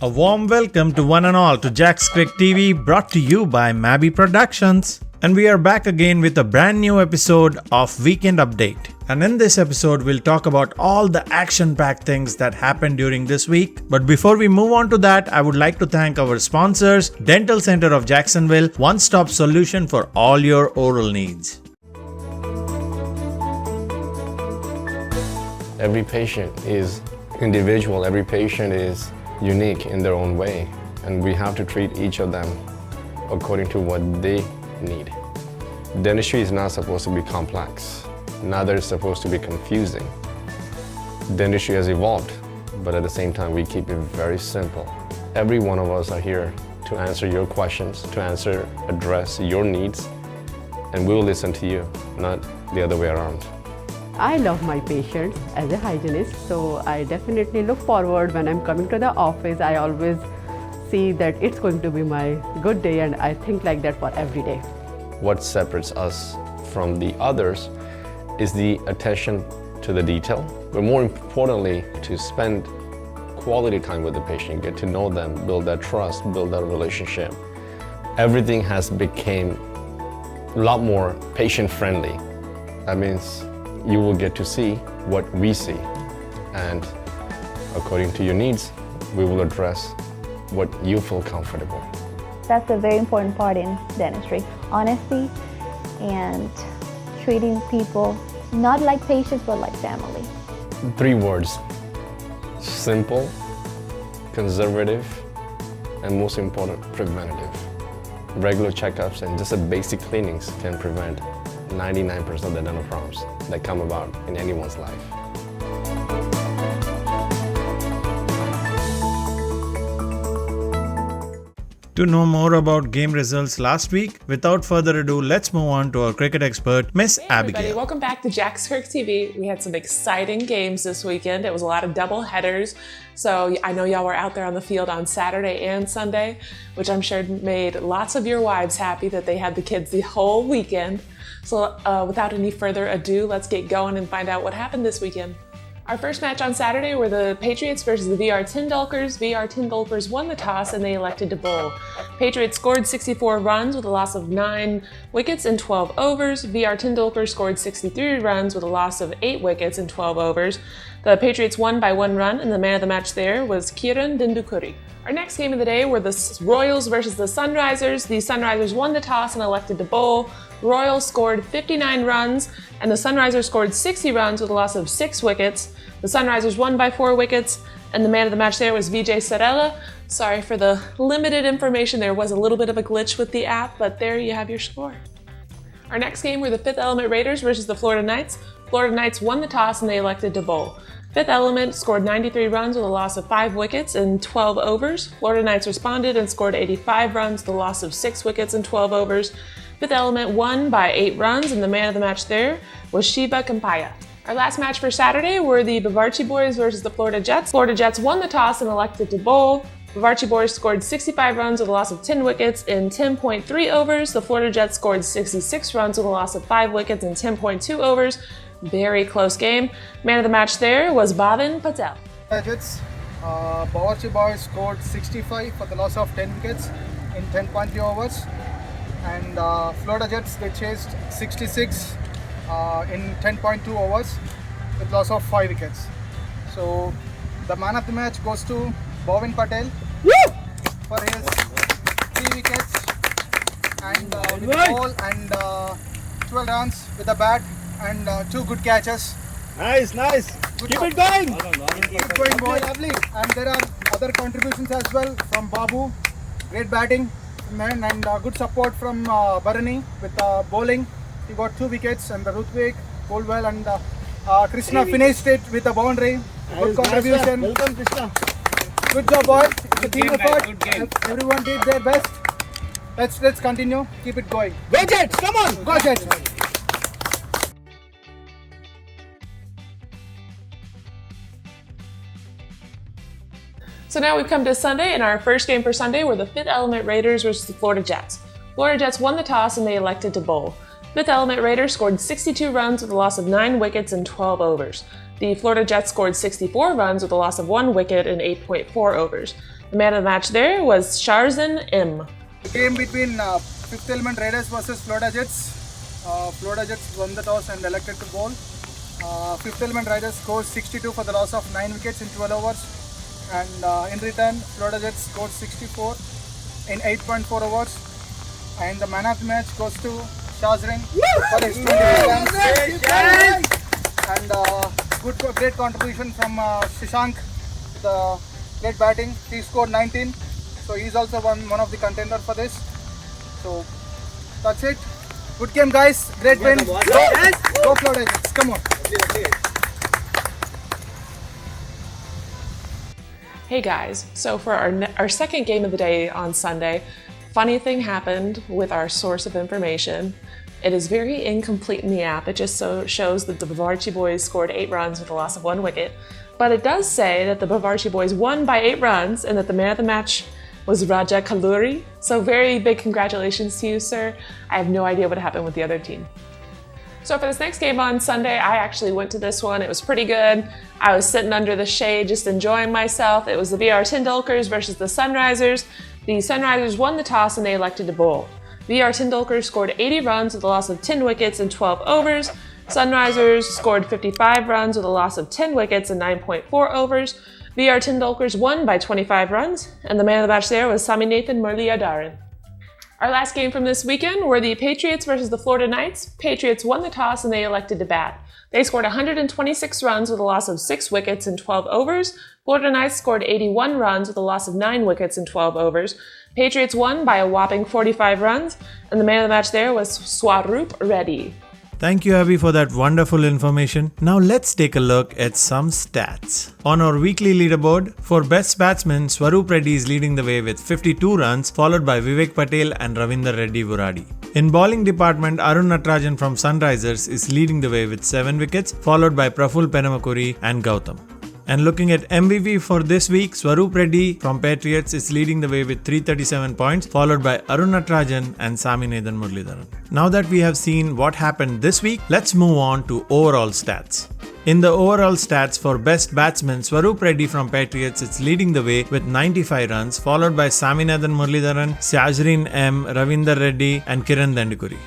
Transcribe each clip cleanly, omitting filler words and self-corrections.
A warm welcome to one and all to JAXCRICTV, brought to you by Mabby Productions. And we are back again with a brand new episode of Weekend Update. And in this episode, we'll talk about all the action-packed things that happened during this week. But before we move on to that, I would like to thank our sponsors, Dental Center of Jacksonville, one-stop solution for all your oral needs. Every patient is individual, every patient is unique in their own way, and we have to treat each of them according to what they need. Dentistry is not supposed to be complex, neither is supposed to be confusing. Dentistry has evolved, but at the same time we keep it very simple. Every one of us are here to answer your questions, to address your needs, and we will listen to you, not the other way around. I love my patients as a hygienist, so I definitely look forward when I'm coming to the office. I always see that it's going to be my good day, and I think like that for every day. What separates us from the others is the attention to the detail, but more importantly, to spend quality time with the patient, get to know them, build that trust, build that relationship. Everything has become a lot more patient-friendly. That means you will get to see what we see, and according to your needs, we will address what you feel comfortable. That's a very important part in dentistry. Honesty and treating people not like patients but like family. 3 words: simple, conservative, and most important, preventative. Regular checkups and just a basic cleanings can prevent 99% of the dental problems that come about in anyone's life. To know more about game results last week, without further ado, let's move on to our cricket expert, Miss Hey Abigail. everybody, welcome back to JAXCRICTV. We had some exciting games this weekend. It was a lot of double headers. So I know y'all were out there on the field on Saturday and Sunday, which I'm sure made lots of your wives happy that they had the kids the whole weekend. So without any further ado, let's get going and find out what happened this weekend. Our first match on Saturday were the Patriots versus the VR Tyndalkers. VR Tyndalkers won the toss and they elected to bowl. Patriots scored 64 runs with a loss of 9 wickets in 12 overs. VR Tyndalkers scored 63 runs with a loss of 8 wickets in 12 overs. The Patriots won by 1 run, and the man of the match there was Kiran Dindukuri. Our next game of the day were the Royals versus the Sunrisers. The Sunrisers won the toss and elected to bowl. Royals scored 59 runs, and the Sunrisers scored 60 runs with a loss of 6 wickets. The Sunrisers won by 4 wickets, and the man of the match there was Vijay Sarela. Sorry for the limited information. There was a little bit of a glitch with the app, but there you have your score. Our next game were the Fifth Element Raiders versus the Florida Knights. Florida Knights won the toss and they elected to bowl. Fifth Element scored 93 runs with a loss of 5 wickets in 12 overs. Florida Knights responded and scored 85 runs with a loss of 6 wickets in 12 overs. Fifth Element won by 8 runs, and the man of the match there was Shiva Kampaya. Our last match for Saturday were the Bavarchi Boys versus the Florida Jets. Florida Jets won the toss and elected to bowl. Bavarchi Boys scored 65 runs with a loss of 10 wickets in 10.3 overs. The Florida Jets scored 66 runs with a loss of 5 wickets in 10.2 overs. Very close game. Man of the match there was Bhavin Patel. Jets, Bavarchi Boys scored 65 for the loss of 10 wickets in 10.3 overs. And Florida Jets, they chased 66 in 10.2 overs with loss of 5 wickets. So the man of the match goes to Bhavin Patel for his 3 wickets and with the ball and 12 runs with the bat and 2 good catches. Nice. Good Keep job. it going. Keep going, boy. Lovely. And there are other contributions as well from Babu. Great batting, man, and good support from Bharani with bowling. He got 2 wickets, and the Rutvik bowled well, and Krishna finished it with a boundary. Good contribution. Welcome, Krishna. Good job, boy. It's a team effort. Everyone did their best. Let's continue. Keep it going. Go Jets, come on. Go Jets. So now we've come to Sunday, and our first game for Sunday were the Fifth Element Raiders versus the Florida Jets. Florida Jets won the toss and they elected to bowl. Fifth Element Raiders scored 62 runs with a loss of 9 wickets in 12 overs. The Florida Jets scored 64 runs with a loss of 1 wicket in 8.4 overs. The man of the match there was Sharzan M. The game between Fifth Element Raiders versus Florida Jets. Florida Jets won the toss and elected to bowl. Fifth Element Raiders scored 62 for the loss of 9 wickets in 12 overs. And in return, Florida Jets scored 64 in 8.4 overs. And the man of the match goes to Shazrin for his 20 runs. And great contribution from Shashank, the great batting. He scored 19, so he's also one of the contenders for this. So that's it. Good game, guys. Great win. Go Florida Jets. Come on. Hey guys, so for our second game of the day on Sunday, funny thing happened with our source of information. It is very incomplete in the app. It just shows that the Bavarchi boys scored 8 runs with a loss of 1 wicket. But it does say that the Bavarchi boys won by 8 runs and that the man of the match was Raja Kalluri. So very big congratulations to you, sir. I have no idea what happened with the other team. So for this next game on Sunday, I actually went to this one. It was pretty good. I was sitting under the shade just enjoying myself. It was the VR Tindulkars versus the Sunrisers. The Sunrisers won the toss and they elected to bowl. VR Tindulkars scored 80 runs with a loss of 10 wickets in 12 overs. Sunrisers scored 55 runs with a loss of 10 wickets in 9.4 overs. VR Tindulkars won by 25 runs, and the man of the match there was Saminathan Muralidharan. Our last game from this weekend were the Patriots versus the Florida Knights. Patriots won the toss and they elected to bat. They scored 126 runs with a loss of 6 wickets in 12 overs. Florida Knights scored 81 runs with a loss of 9 wickets in 12 overs. Patriots won by a whopping 45 runs, and the man of the match there was Swaroop Reddy. Thank you, Abby, for that wonderful information. Now let's take a look at some stats. On our weekly leaderboard, for best batsman, Swaroop Reddy is leading the way with 52 runs, followed by Vivek Patel and Ravinder Reddy Vuradi. In bowling department, Arun Natarajan from Sunrisers is leading the way with 7 wickets, followed by Praful Penamakuri and Gautam. And looking at MVP for this week, Swaroop Reddy from Patriots is leading the way with 337 points, followed by Arun Natarajan and Saminathan Muralidharan. Now that we have seen what happened this week, let's move on to overall stats. In the overall stats for best batsman, Swaroop Reddy from Patriots is leading the way with 95 runs, followed by Saminathan Muralidharan, Shazrin M, Ravinder Reddy and Kiran Dandukuri.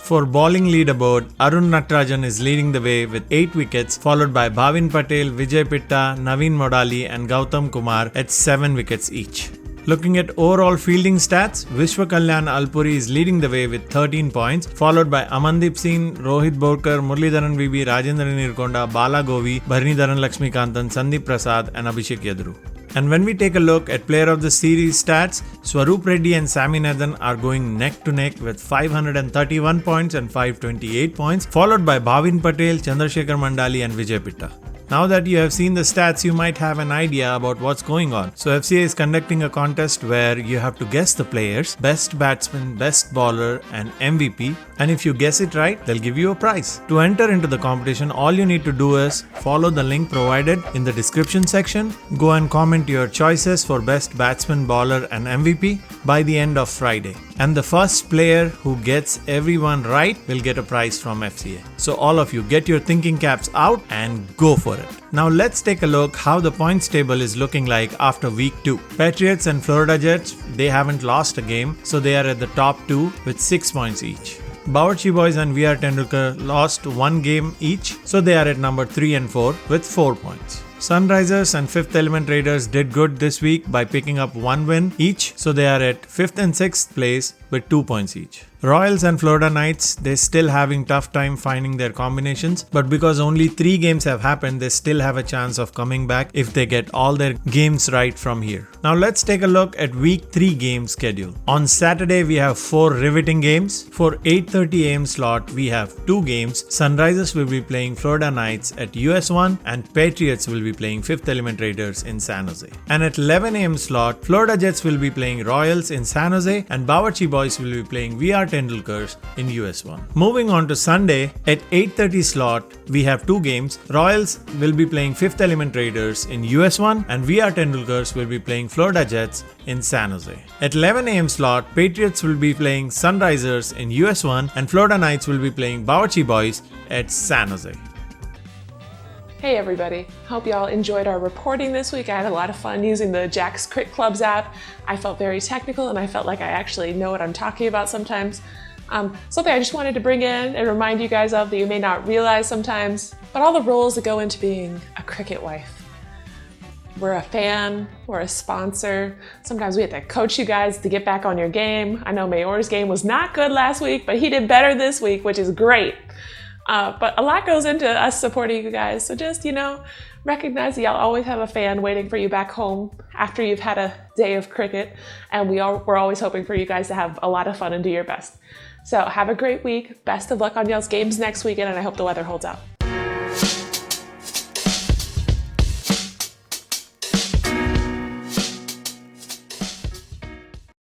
For bowling leaderboard, Arun Natarajan is leading the way with 8 wickets, followed by Bhavin Patel, Vijay Pitta, Naveen Modali and Gautam Kumar at 7 wickets each. Looking at overall fielding stats, Vishwa Kalyan Alpuri is leading the way with 13 points, followed by Amandeep Singh, Rohit Borkar, Muralidharan VB, Rajendra Nirkonda, Bala Govi, Bharanidharan Lakshmikantan, Sandeep Prasad and Abhishek Yadru. And when we take a look at player of the series stats, Swaroop Reddy and Saminathan are going neck to neck with 531 points and 528 points, followed by Bhavin Patel, Chandrasekhar Mandali and Vijay Pitta. Now that you have seen the stats, you might have an idea about what's going on. So FCA is conducting a contest where you have to guess the players, best batsman, best bowler and MVP. And if you guess it right, they'll give you a prize. To enter into the competition, all you need to do is follow the link provided in the description section. Go and comment your choices for best batsman, bowler and MVP by the end of Friday. And the first player who gets everyone right will get a prize from FCA. So all of you get your thinking caps out and go for it. Now let's take a look how the points table is looking like after week 2. Patriots and Florida Jets, they haven't lost a game, so they are at the top 2 with 6 points each. Bawarchi Boys and VR Tendulkar lost 1 game each, so they are at number 3 and 4 with 4 points. Sunrisers and Fifth Element Raiders did good this week by picking up 1 win each, so they are at 5th and 6th place with 2 points each. Royals and Florida Knights, they're still having tough time finding their combinations, but because only 3 games have happened, they still have a chance of coming back if they get all their games right from here. Now let's take a look at week 3 game schedule. On Saturday, we have 4 riveting games. For 8:30 AM slot, we have 2 games. Sunrisers will be playing Florida Knights at US1 and Patriots will be playing Fifth Element Raiders in San Jose. And at 11 AM slot, Florida Jets will be playing Royals in San Jose and Bawarchi Boys will be playing VR Tendulkars in US1. Moving on to Sunday, at 8:30 slot, we have 2 games. Royals will be playing Fifth Element Raiders in US1 and VR Tendulkars will be playing Florida Jets in San Jose. At 11 AM slot, Patriots will be playing Sunrisers in US1 and Florida Knights will be playing Bawarchi Boys at San Jose. Hey everybody, hope y'all enjoyed our reporting this week. I had a lot of fun using the JAXCRICTV app. I felt very technical and I felt like I actually know what I'm talking about sometimes. Something I just wanted to bring in and remind you guys of that you may not realize sometimes, but all the roles that go into being a cricket wife. We're a fan, we're a sponsor. Sometimes we have to coach you guys to get back on your game. I know Mayor's game was not good last week, but he did better this week, which is great. But a lot goes into us supporting you guys. So just, recognize that y'all always have a fan waiting for you back home after you've had a day of cricket. And we're always hoping for you guys to have a lot of fun and do your best. So have a great week. Best of luck on y'all's games next weekend, and I hope the weather holds out.